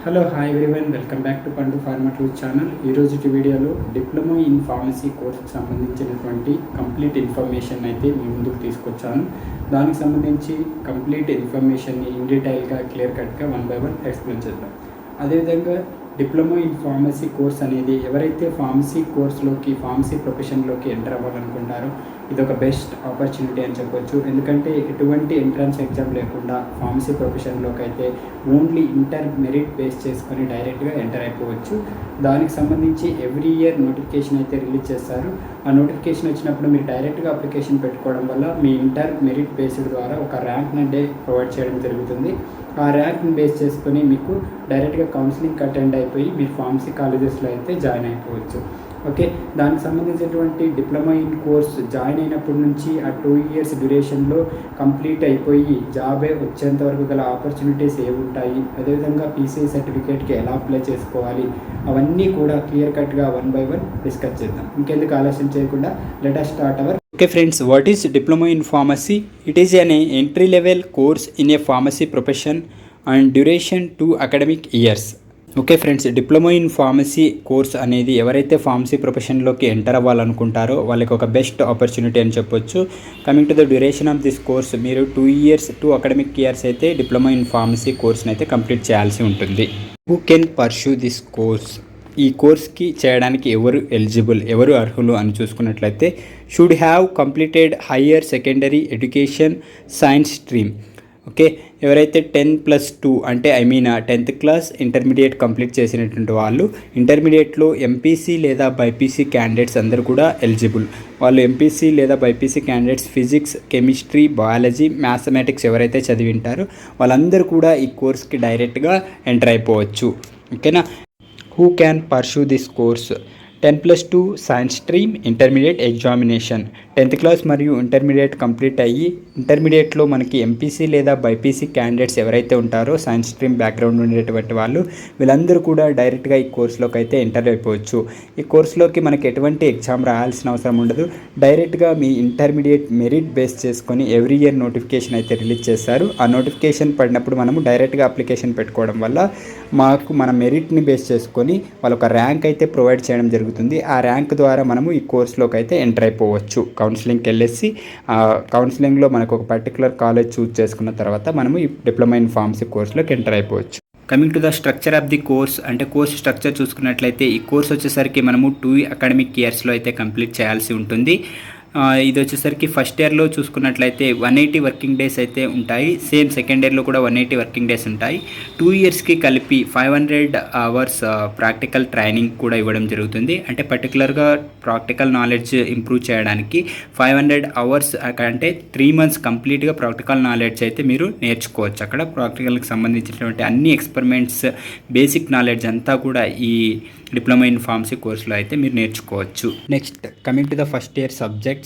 Hello hi everyone, welcome back to పండు pharma tour channel. ఈరోజు వీడియోలో డిప్లొమా ఇన్ ఫార్మసీ కోర్సుకు సంబంధించినటువంటి కంప్లీట్ ఇన్ఫర్మేషన్ అయితే మీ ముందుకు తీసుకొచ్చాను. దానికి సంబంధించి కంప్లీట్ ఇన్ఫర్మేషన్ని ఇన్ డీటెయిల్గా క్లియర్ కట్గా 1 by 1 ఎక్స్ప్లెయిన్ చేద్దాం. అదేవిధంగా డిప్లొమా ఇన్ ఫార్మసీ కోర్స్ అనేది ఎవరైతే ఫార్మసీ కోర్స్లోకి ఫార్మసీ ప్రొఫెషన్లోకి ఎంటర్ అవ్వాలనుకుంటారో ఇది ఒక బెస్ట్ ఆపర్చునిటీ అని చెప్పొచ్చు. ఎందుకంటే ఎటువంటి ఎంట్రన్స్ ఎగ్జామ్ లేకుండా ఫార్మసీ ప్రొఫెషన్లోకి అయితే ఓన్లీ ఇంటర్ మెరిట్ బేస్ చేసుకొని డైరెక్ట్గా ఎంటర్ అయిపోవచ్చు. దానికి సంబంధించి ఎవ్రీ ఇయర్ నోటిఫికేషన్ అయితే రిలీజ్ చేస్తారు. ఆ నోటిఫికేషన్ వచ్చినప్పుడు మీరు డైరెక్ట్గా అప్లికేషన్ పెట్టుకోవడం వల్ల మీ ఇంటర్ మెరిట్ బేస్డ్ ద్వారా ఒక ర్యాంక్ అంటే ప్రొవైడ్ చేయడం జరుగుతుంది. ఆ ర్యాంక్ని బేస్ చేసుకొని మీకు డైరెక్ట్గా కౌన్సిలింగ్ అటెండ్ అయిపోయి మీరు ఫార్మసీ కాలేజెస్లో అయితే జాయిన్ అయిపోవచ్చు. ఓకే, దానికి సంబంధించినటువంటి డిప్లొమా ఇన్ కోర్స్ జాయిన్ అయినప్పటి నుంచి ఆ 2 years డ్యూరేషన్లో కంప్లీట్ అయిపోయి జాబే వచ్చేంత వరకు గల ఆపర్చునిటీస్ ఏముంటాయి, అదేవిధంగా పీసీఐ సర్టిఫికేట్కి ఎలా అప్లై చేసుకోవాలి, అవన్నీ కూడా క్లియర్ కట్గా 1 by 1 డిస్కస్ చేద్దాం. ఇంకెందుకు ఆలస్యం చేయకుండా let us start our. Okay friends, what is diploma in pharmacy? It is an entry level course in a pharmacy profession and duration 2 academic years. Okay friends, diploma in pharmacy course అనేది ఎవరైతే pharmacy ప్రొఫెషన్లోకి enter అవ్వాలనుకుంటారో వాళ్ళకి ఒక best opportunity అని చెప్పొచ్చు. Coming to the duration of this course, మీరు 2 years 2 academic years అయితే diploma in pharmacy కోర్స్ని అయితే complete చేయాల్సి ఉంటుంది. Who can pursue this course? ఈ కోర్స్కి చేయడానికి ఎవరు ఎలిజిబుల్, ఎవరు అర్హులు అని చూసుకున్నట్లయితే should have completed higher secondary education science stream. Okay, ఎవరైతే 10+2 అంటే 10th క్లాస్ ఇంటర్మీడియట్ కంప్లీట్ చేసినటువంటి వాళ్ళు, ఇంటర్మీడియట్లో ఎంపీసీ లేదా బైపీసీ క్యాండిడేట్స్ అందరూ కూడా ఎలిజిబుల్. వాళ్ళు ఎంపీసీ లేదా BiPC candidates physics, chemistry, biology, mathematics ఎవరైతే చదివింటారో వాళ్ళందరూ కూడా ఈ కోర్స్కి డైరెక్ట్గా ఎంటర్ అయిపోవచ్చు. ఓకేనా? Who can pursue this course? 10+2 science stream, intermediate examination. 10th class మరియు ఇంటర్మీడియట్ కంప్లీట్ అయ్యి ఇంటర్మీడియట్లో మనకి ఎంపీసీ లేదా బైపీసీ క్యాండిడేట్స్ ఎవరైతే ఉంటారో సైన్స్ స్ట్రీమ్ బ్యాక్గ్రౌండ్ ఉండేటువంటి వాళ్ళు వీళ్ళందరూ కూడా డైరెక్ట్గా ఈ కోర్సులోకి అయితే ఎంటర్ అయిపోవచ్చు. ఈ కోర్సులోకి మనకి ఎటువంటి ఎగ్జామ్ రాయాల్సిన అవసరం ఉండదు. డైరెక్ట్గా మీ ఇంటర్మీడియట్ మెరిట్ బేస్ చేసుకొని ఎవ్రీ ఇయర్ నోటిఫికేషన్ అయితే రిలీజ్ చేస్తారు. ఆ నోటిఫికేషన్ పడినప్పుడు మనము డైరెక్ట్గా అప్లికేషన్ పెట్టుకోవడం వల్ల మాకు మన మెరిట్ని బేస్ చేసుకొని వాళ్ళు ఒక ర్యాంక్ అయితే ప్రొవైడ్ చేయడం జరుగుతుంది. ఆ ర్యాంక్ ద్వారా మనము ఈ కోర్సులోకి అయితే ఎంటర్ అయిపోవచ్చు. కౌన్సిలింగ్కి వెళ్ళేసి కౌన్సిలింగ్లో మనకు ఒక పర్టికులర్ కాలేజ్ చూస్ చేసుకున్న తర్వాత మనము ఈ డిప్లొమా ఇన్ ఫార్మసీ కోర్సులోకి ఎంటర్ అయిపోవచ్చు. Coming to the structure of the course, అంటే కోర్స్ స్ట్రక్చర్ చూసుకున్నట్లయితే ఈ కోర్స్ వచ్చేసరికి మనము 2 academic yearsలో అయితే కంప్లీట్ చేయాల్సి ఉంటుంది. ఇది వచ్చేసరికి ఫస్ట్ ఇయర్లో చూసుకున్నట్లయితే 180 వర్కింగ్ డేస్ అయితే ఉంటాయి. సేమ్ సెకండ్ ఇయర్లో కూడా 180 వర్కింగ్ డేస్ ఉంటాయి. 2 yearsకి కలిపి 500 hours ప్రాక్టికల్ ట్రైనింగ్ కూడా ఇవ్వడం జరుగుతుంది. అంటే పర్టికులర్గా ప్రాక్టికల్ నాలెడ్జ్ ఇంప్రూవ్ చేయడానికి 500 hours అంటే 3 months కంప్లీట్గా ప్రాక్టికల్ నాలెడ్జ్ అయితే మీరు నేర్చుకోవచ్చు. అక్కడ ప్రాక్టికల్కి సంబంధించినటువంటి అన్ని ఎక్స్పెరిమెంట్స్, బేసిక్ నాలెడ్జ్ అంతా కూడా ఈ డిప్లొమా ఇన్ ఫార్మసీ కోర్సులో అయితే మీరు నేర్చుకోవచ్చు. Next coming to the first year subjects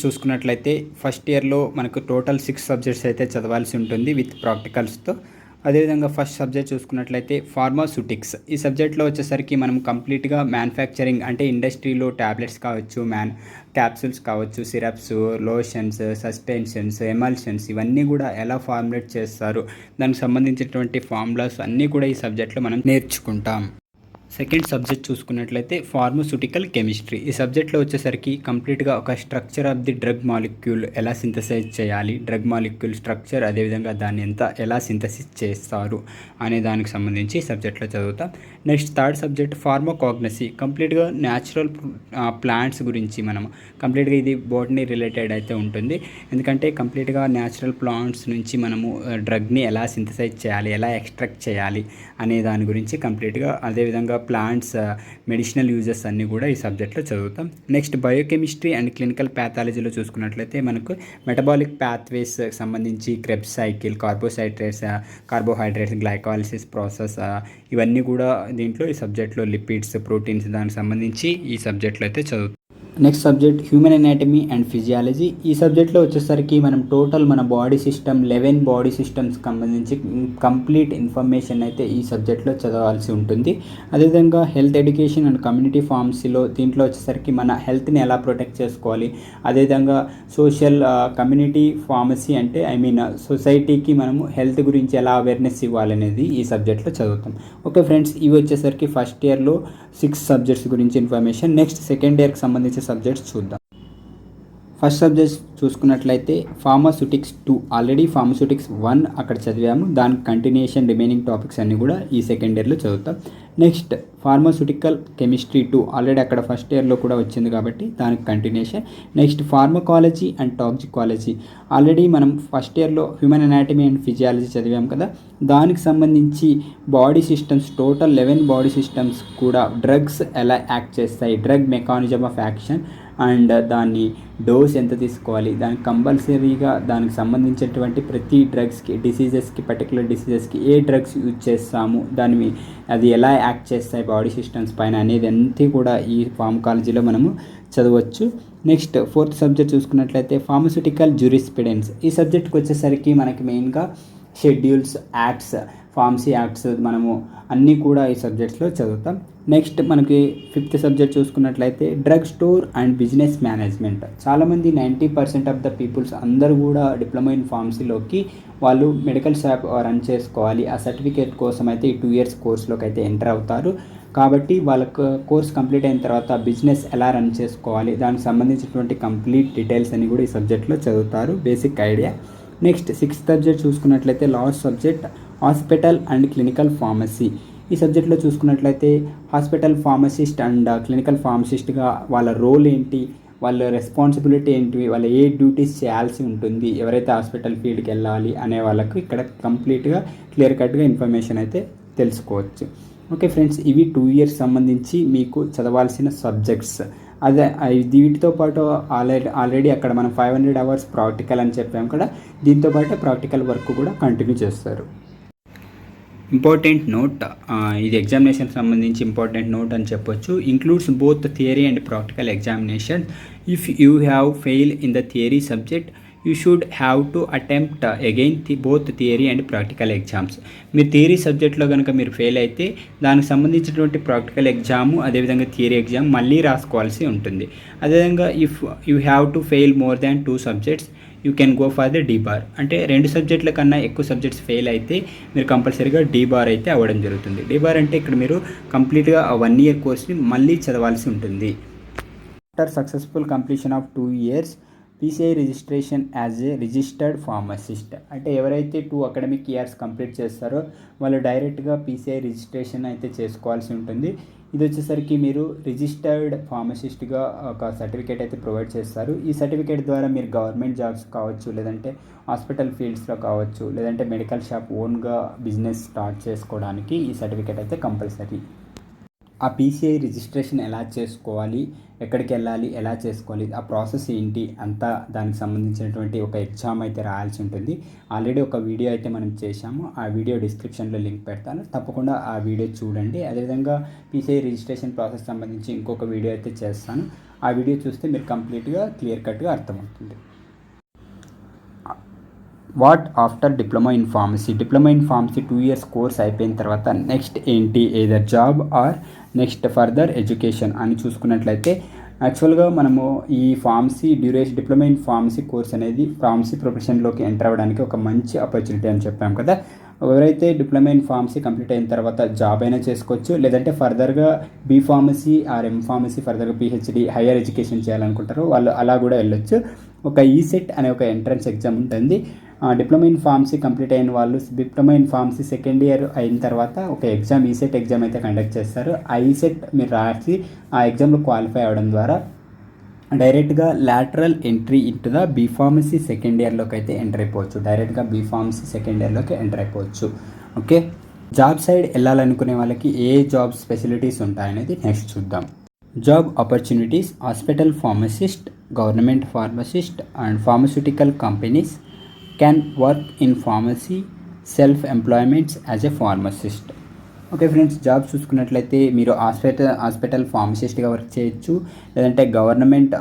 చూసుకున్నట్లయితే ఫస్ట్ ఇయర్లో మనకు టోటల్ 6 subjects అయితే చదవాల్సి ఉంటుంది విత్ ప్రాక్టికల్స్తో. అదేవిధంగా ఫస్ట్ సబ్జెక్ట్ చూసుకున్నట్లయితే ఫార్మాస్యూటిక్స్. ఈ సబ్జెక్ట్లో వచ్చేసరికి మనం కంప్లీట్గా మ్యానుఫ్యాక్చరింగ్ అంటే ఇండస్ట్రీలో ట్యాబ్లెట్స్ కావచ్చు, క్యాప్సూల్స్ కావచ్చు, సిరప్స్, లోషన్స్, సస్పెన్షన్స్, ఎమల్షన్స్ ఇవన్నీ కూడా ఎలా ఫార్ములేట్ చేస్తారు, దానికి సంబంధించినటువంటి ఫార్ములాస్ అన్నీ కూడా ఈ సబ్జెక్ట్లో మనం నేర్చుకుంటాం. సెకండ్ సబ్జెక్ట్ చూసుకున్నట్లయితే ఫార్మాస్యూటికల్ కెమిస్ట్రీ. ఈ సబ్జెక్ట్లో వచ్చేసరికి కంప్లీట్గా ఒక structure of the drug molecule ఎలా సింథసైజ్ చేయాలి, డ్రగ్ మాలిక్యూల్ స్ట్రక్చర్, అదేవిధంగా దాన్ని ఎలా సింథసిస్ చేస్తారు అనే దానికి సంబంధించి సబ్జెక్ట్లో చదువుతాం. Next third subject pharmacognosy. కంప్లీట్గా న్యాచురల్ ప్లాంట్స్ గురించి మనం కంప్లీట్గా ఇది బోటనీ రిలేటెడ్ అయితే ఉంటుంది. ఎందుకంటే కంప్లీట్గా న్యాచురల్ ప్లాంట్స్ నుంచి మనము డ్రగ్ని ఎలా సింథసైజ్ చేయాలి, ఎలా ఎక్స్ట్రాక్ట్ చేయాలి అనే దాని గురించి కంప్లీట్గా, అదేవిధంగా ప్లాంట్స్ మెడిసినల్ యూజెస్ అన్నీ కూడా ఈ సబ్జెక్ట్లో చదువుతాం. నెక్స్ట్ బయోకెమిస్ట్రీ అండ్ క్లినికల్ ప్యాథాలజీలో చూసుకున్నట్లయితే మనకు మెటబాలిక్ పాత్వేస్ సంబంధించి క్రెబ్స్ సైకిల్, కార్బోహైడ్రేట్స్, గ్లైకాలిసిస్ ప్రాసెస్ ఇవన్నీ కూడా దీంట్లో ఈ సబ్జెక్ట్లో లిపిడ్స్, ప్రోటీన్స్ దానికి సంబంధించి ఈ సబ్జెక్ట్లో అయితే చదువుతాం. Next subject human anatomy and physiology. ఈ సబ్జెక్ట్లో వచ్చేసరికి మనం టోటల్ మన బాడీ సిస్టమ్ 11 బాడీ సిస్టమ్స్ సంబంధించి కంప్లీట్ ఇన్ఫర్మేషన్ అయితే ఈ సబ్జెక్ట్లో చదవాల్సి ఉంటుంది. అదేవిధంగా హెల్త్ ఎడ్యుకేషన్ అండ్ కమ్యూనిటీ ఫార్మసీలో దీంట్లో వచ్చేసరికి మన హెల్త్ని ఎలా ప్రొటెక్ట్ చేసుకోవాలి, అదేవిధంగా సోషల్ కమ్యూనిటీ ఫార్మసీ అంటే సొసైటీకి మనము హెల్త్ గురించి ఎలా అవేర్నెస్ ఇవ్వాలనేది ఈ సబ్జెక్ట్లో చదువుతాం. ఓకే ఫ్రెండ్స్, ఇవి వచ్చేసరికి ఫస్ట్ ఇయర్లో 6 సబ్జెక్ట్స్ గురించి ఇన్ఫర్మేషన్. నెక్స్ట్ సెకండ్ ఇయర్కి సంబంధించిన సబ్జెక్ట్స్ చూద్దాం. ఫస్ట్ సబ్జెక్ట్స్ చూసుకున్నట్లయితే ఫార్మాస్యూటిక్స్ 2, ఆల్రెడీ ఫార్మాస్యూటిక్స్ 1 అక్కడ చదివాము, దానికి కంటిన్యూషన్ రిమైనింగ్ టాపిక్స్ అన్నీ కూడా ఈ సెకండ్ ఇయర్లో చదువుతాం. నెక్స్ట్ ఫార్మాస్యూటికల్ కెమిస్ట్రీ 2, ఆల్రెడీ అక్కడ ఫస్ట్ ఇయర్లో కూడా వచ్చింది కాబట్టి దానికి continuation. Next pharmacology and toxicology, already మనం ఫస్ట్ ఇయర్లో హ్యూమన్ అనాటమీ అండ్ ఫిజియాలజీ చదివాం కదా, దానికి సంబంధించి body systems total 11 body systems కూడా డ్రగ్స్ ఎలా యాక్ట్ చేస్తాయి, drug mechanism of action and దాన్ని డోస్ ఎంత తీసుకోవాలి, దానికి కంపల్సరీగా దానికి సంబంధించినటువంటి ప్రతి డ్రగ్స్కి డిసీజెస్కి పర్టికులర్ డిసీజెస్కి ఏ డ్రగ్స్ యూజ్ చేస్తాము, అది ఎలా యాక్ట్ చేస్తాయి బాడీ సిస్టమ్స్ పైన అనేది అంతా కూడా ఈ ఫార్మకాలజీలో మనము చదవచ్చు. నెక్స్ట్ ఫోర్త్ సబ్జెక్ట్ చూసుకున్నట్లయితే ఫార్మస్యూటికల్ జ్యూరిస్ప్రుడెన్స్. ఈ సబ్జెక్ట్కి వచ్చేసరికి మనకి మెయిన్గా షెడ్యూల్స్, యాక్ట్స్, ఫార్మసీ యాక్ట్స్ మనము అన్నీ కూడా ఈ సబ్జెక్ట్స్లో చదువుతాం. నెక్స్ట్ మనకి ఫిఫ్త్ సబ్జెక్ట్ చూసుకున్నట్లయితే drug store and business management. చాలామంది 90% ఆఫ్ ద పీపుల్స్ అందరూ కూడా డిప్లొమా ఇన్ ఫార్మసీలోకి వాళ్ళు మెడికల్ షాప్ రన్ చేసుకోవాలి, ఆ సర్టిఫికేట్ కోసం అయితే ఈ 2 ఇయర్స్ కోర్సులోకి అయితే ఎంటర్ అవుతారు. కాబట్టి వాళ్ళకు కోర్స్ కంప్లీట్ అయిన తర్వాత బిజినెస్ ఎలా రన్ చేసుకోవాలి, దానికి సంబంధించినటువంటి కంప్లీట్ డీటెయిల్స్ అని కూడా ఈ సబ్జెక్ట్లో చదువుతారు, basic idea. Next sixth subject చూసుకున్నట్లయితే last subject hospital and clinical pharmacy. ఈ సబ్జెక్ట్లో చూసుకున్నట్లయితే హాస్పిటల్ ఫార్మసిస్ట్ అండ్ క్లినికల్ ఫార్మసిస్ట్గా వాళ్ళ రోల్ ఏంటి, వాళ్ళ రెస్పాన్సిబిలిటీ ఏంటి, వాళ్ళ ఏ డ్యూటీస్ చేయాల్సి ఉంటుంది, ఎవరైతే హాస్పిటల్ ఫీల్డ్కి వెళ్ళాలి అనే వాళ్ళకు ఇక్కడ కంప్లీట్గా క్లియర్ కట్గా ఇన్ఫర్మేషన్ అయితే తెలుసుకోవచ్చు. ఓకే ఫ్రెండ్స్, ఇవి 2 ఇయర్స్ సంబంధించి మీకు చదవాల్సిన సబ్జెక్ట్స్. అదే వీటితో పాటు ఆల్రెడీ అక్కడ మనం 500 అవర్స్ ప్రాక్టికల్ అని చెప్పాం కదా, దీంతో పాటు ప్రాక్టికల్ వర్క్ కూడా కంటిన్యూ చేస్తారు. ఇంపార్టెంట్ నోట్, ఇది ఎగ్జామినేషన్ సంబంధించి ఇంపార్టెంట్ నోట్ అని చెప్పొచ్చు. Includes both theory and practical examination. If you have fail in the theory subject you should have to attempt again both theory and practical exams. మీరు theory సబ్జెక్ట్లో కనుక మీరు fail అయితే దానికి సంబంధించినటువంటి ప్రాక్టికల్ ఎగ్జాము అదేవిధంగా థియరీ ఎగ్జామ్ మళ్ళీ రాసుకోవాల్సి ఉంటుంది. అదేవిధంగా if you have to fail more than 2 subjects you can go for the debar. అంటే 2 సబ్జెక్టుల కన్నా ఎక్కువ సబ్జెక్ట్స్ ఫెయిల్ అయితే మీరు కంపల్సరీగా డీబార్ అయితే అవ్వడం జరుగుతుంది. డీబార్ అంటే ఇక్కడ మీరు కంప్లీట్గా 1 ఇయర్ కోర్స్ని మళ్ళీ చదవాల్సి ఉంటుంది. After successful completion of 2 years PCI registration as a registered pharmacist. అంటే ఎవరైతే 2 అకాడమిక్ ఇయర్స్ కంప్లీట్ చేస్తారో వాళ్ళు డైరెక్ట్గా PCI రిజిస్ట్రేషన్ అయితే చేసుకోవాల్సి ఉంటుంది. ఇది వచ్చేసరికి మీరు రిజిస్టర్డ్ ఫార్మసిస్ట్గా ఒక సర్టిఫికేట్ అయితే ప్రొవైడ్ చేస్తారు. ఈ సర్టిఫికేట్ ద్వారా మీరు గవర్నమెంట్ జాబ్స్ కావచ్చు, లేదంటే హాస్పిటల్ ఫీల్డ్స్లో కావచ్చు, లేదంటే మెడికల్ షాప్ ఓన్గా బిజినెస్ స్టార్ట్ చేసుకోవడానికి ఈ సర్టిఫికేట్ అయితే కంపల్సరీ. ఆ PCI రిజిస్ట్రేషన్ ఎలా చేసుకోవాలి, ఎక్కడికి వెళ్ళాలి, ఎలా చేసుకోవాలి, ఆ ప్రాసెస్ ఏంటి అంతా దానికి సంబంధించినటువంటి ఒక ఎగ్జామ్ అయితే రాయాల్సి ఉంటుంది. ఆల్రెడీ ఒక వీడియో అయితే మనం చేశాము, ఆ వీడియో డిస్క్రిప్షన్లో లింక్ పెడతాను, తప్పకుండా ఆ వీడియో చూడండి. అదేవిధంగా PCI రిజిస్ట్రేషన్ ప్రాసెస్ సంబంధించి ఇంకొక వీడియో అయితే చేస్తాను, ఆ వీడియో చూస్తే మీరు కంప్లీట్గా క్లియర్ కట్గా అర్థమవుతుంది. What after diploma in pharmacy. Diploma in pharmacy 2 years course అయిపోయిన తర్వాత నెక్స్ట్ ఏంటి, either job or next further education అని చూసుకున్నట్లయితే యాక్చువల్గా మనము ఈ pharmacy diploma in pharmacy course అనేది ఫార్మసీ ప్రొఫెషన్లోకి ఎంటర్ అవ్వడానికి ఒక మంచి ఆపర్చునిటీ అని చెప్పాం కదా. ఎవరైతే డిప్లొమా ఇన్ ఫార్మసీ కంప్లీట్ అయిన తర్వాత జాబ్ అయినా చేసుకోవచ్చు, లేదంటే ఫర్దర్గా B pharmacy R M pharmacy ఫర్దర్గా PhD హైయర్ ఎడ్యుకేషన్ చేయాలనుకుంటారో వాళ్ళు అలా కూడా వెళ్ళొచ్చు. ఒక ECET అనే ఒక ఎంట్రన్స్ ఎగ్జామ్ ఉంటుంది. డిప్లొమా ఇన్ ఫార్మసీ కంప్లీట్ అయిన వాళ్ళు diploma in pharmacy second year అయిన తర్వాత ఒక ఎగ్జామ్ ECET ఎగ్జామ్ అయితే కండక్ట్ చేస్తారు. ఆ ECET మీరు రాసి ఆ ఎగ్జామ్లో క్వాలిఫై అవ్వడం ద్వారా డైరెక్ట్గా lateral entry into the B pharmacy second ఇయర్లోకి అయితే ఎంటర్ అయిపోవచ్చు. డైరెక్ట్గా బీ ఫార్మసీ సెకండ్ ఇయర్లోకి ఎంటర్ అయిపోవచ్చు. ఓకే, జాబ్ సైడ్ వెళ్ళాలనుకునే వాళ్ళకి ఏ జాబ్స్ ఫెసిలిటీస్ ఉంటాయనేది నెక్స్ట్ చూద్దాం. Job opportunities. Hospital pharmacist, government pharmacist and pharmaceutical companies can work in pharmacy self-employments as a pharmacist. Okay friends, job చూసుకున్నట్లయితే మీరు హాస్పిటల్ ఫార్మసిస్ట్గా వర్క్ చేయొచ్చు, లేదంటే గవర్నమెంట్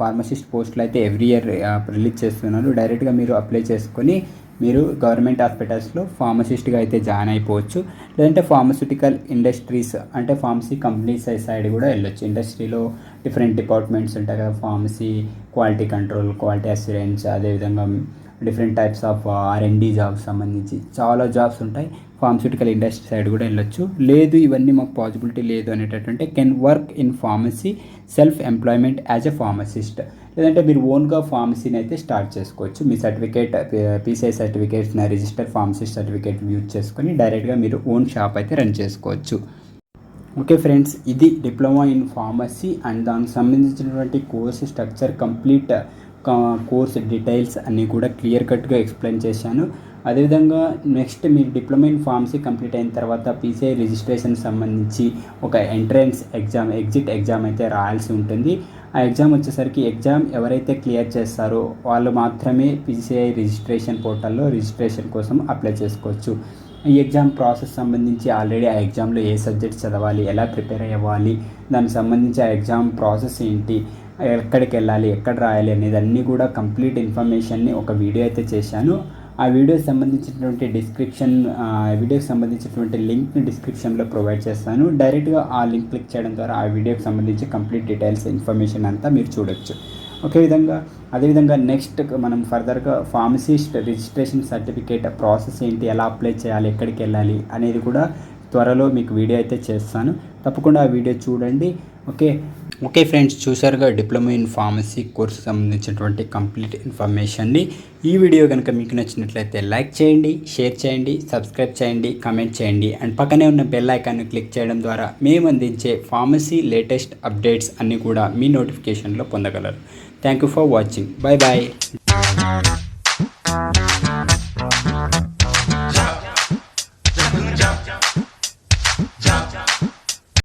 ఫార్మసిస్ట్ పోస్టులు అయితే ఎవ్రీ ఇయర్ రిలీజ్ చేస్తున్నారు. డైరెక్ట్గా మీరు అప్లై చేసుకొని మీరు గవర్నమెంట్ హాస్పిటల్స్లో ఫార్మసిస్ట్గా అయితే జాయిన్ అయిపోవచ్చు. లేదంటే ఫార్మస్యూటికల్ ఇండస్ట్రీస్ అంటే ఫార్మసీ కంపెనీస్ సైడ్ కూడా వెళ్ళొచ్చు. ఇండస్ట్రీలో డిఫరెంట్ డిపార్ట్మెంట్స్ ఉంటాయి కదా, pharmacy, quality control, quality assurance, అదేవిధంగా different types of R&D jobs సంబంధించి చాలా జాబ్స్ ఉంటాయి. ఫార్మస్యూటికల్ ఇండస్ట్రీ సైడ్ కూడా వెళ్ళొచ్చు. లేదు ఇవన్నీ మాకు పాసిబిలిటీ లేదు అనేటటువంటి can work in pharmacy self employment as a pharmacist, లేదంటే మీరు ఓన్గా ఫార్మసీని అయితే స్టార్ట్ చేసుకోవచ్చు. మీ certificate PCI certificates, register pharmacist certificate use చేసుకొని డైరెక్ట్గా మీరు ఓన్ షాప్ అయితే రన్ చేసుకోవచ్చు. ఓకే ఫ్రెండ్స్, ఇది డిప్లొమా ఇన్ ఫార్మసీ అండ్ దానికి సంబంధించినటువంటి course structure, complete course details అన్నీ కూడా క్లియర్ కట్గా ఎక్స్ప్లెయిన్ చేశాను. అదేవిధంగా నెక్స్ట్ మీరు డిప్లొమా ఇన్ ఫార్మసీ కంప్లీట్ అయిన తర్వాత PCI రిజిస్ట్రేషన్ సంబంధించి ఒక ఎంట్రన్స్ ఎగ్జామ్, ఎగ్జిట్ ఎగ్జామ్ అయితే రాయాల్సి ఉంటుంది. ఆ ఎగ్జామ్ వచ్చేసరికి ఎవరైతే క్లియర్ చేస్తారో వాళ్ళు మాత్రమే PCI రిజిస్ట్రేషన్ పోర్టల్లో రిజిస్ట్రేషన్ కోసం అప్లై చేసుకోవచ్చు. ఈ ఎగ్జామ్ ప్రాసెస్ సంబంధించి ఆల్రెడీ ఆ ఎగ్జామ్లో ఏ సబ్జెక్ట్స్ చదవాలి, ఎలా ప్రిపేర్ అవ్వాలి, దానికి సంబంధించి ఆ ఎగ్జామ్ ప్రాసెస్ ఏంటి, ఎక్కడికి వెళ్ళాలి, ఎక్కడ రాయాలి అనేది అన్నీ కూడా కంప్లీట్ ఇన్ఫర్మేషన్ని ఒక వీడియో అయితే చేశాను. ఆ వీడియోకి సంబంధించినటువంటి వీడియోకి సంబంధించినటువంటి లింక్ని డిస్క్రిప్షన్లో ప్రొవైడ్ చేస్తాను. డైరెక్ట్గా ఆ లింక్ క్లిక్ చేయడం ద్వారా ఆ వీడియోకి సంబంధించి కంప్లీట్ డీటెయిల్స్, ఇన్ఫర్మేషన్ అంతా మీరు చూడొచ్చు. అదేవిధంగా నెక్స్ట్ మనం ఫర్దర్గా ఫార్మసిస్ట్ రిజిస్ట్రేషన్ సర్టిఫికేట్ ప్రాసెస్ ఏంటి, ఎలా అప్లై చేయాలి, ఎక్కడికి వెళ్ళాలి అనేది కూడా త్వరలో మీకు వీడియో అయితే చేస్తాను. తప్పకుండా ఆ వీడియో చూడండి. ఓకే ఫ్రెండ్స్, చూసారుగా డిప్లొమా ఇన్ ఫార్మసీ కోర్సు సంబంధించినటువంటి కంప్లీట్ ఇన్ఫర్మేషన్ని. ఈ వీడియో కనుక మీకు నచ్చినట్లయితే లైక్ చేయండి, షేర్ చేయండి, సబ్స్క్రైబ్ చేయండి, కామెంట్ చేయండి అండ్ పక్కనే ఉన్న బెల్ ఐకాన్ని క్లిక్ చేయడం ద్వారా మేము అందించే ఫార్మసీ లేటెస్ట్ అప్డేట్స్ అన్నీ కూడా మీ నోటిఫికేషన్లో పొందగలరు. Thank you for watching. Bye bye.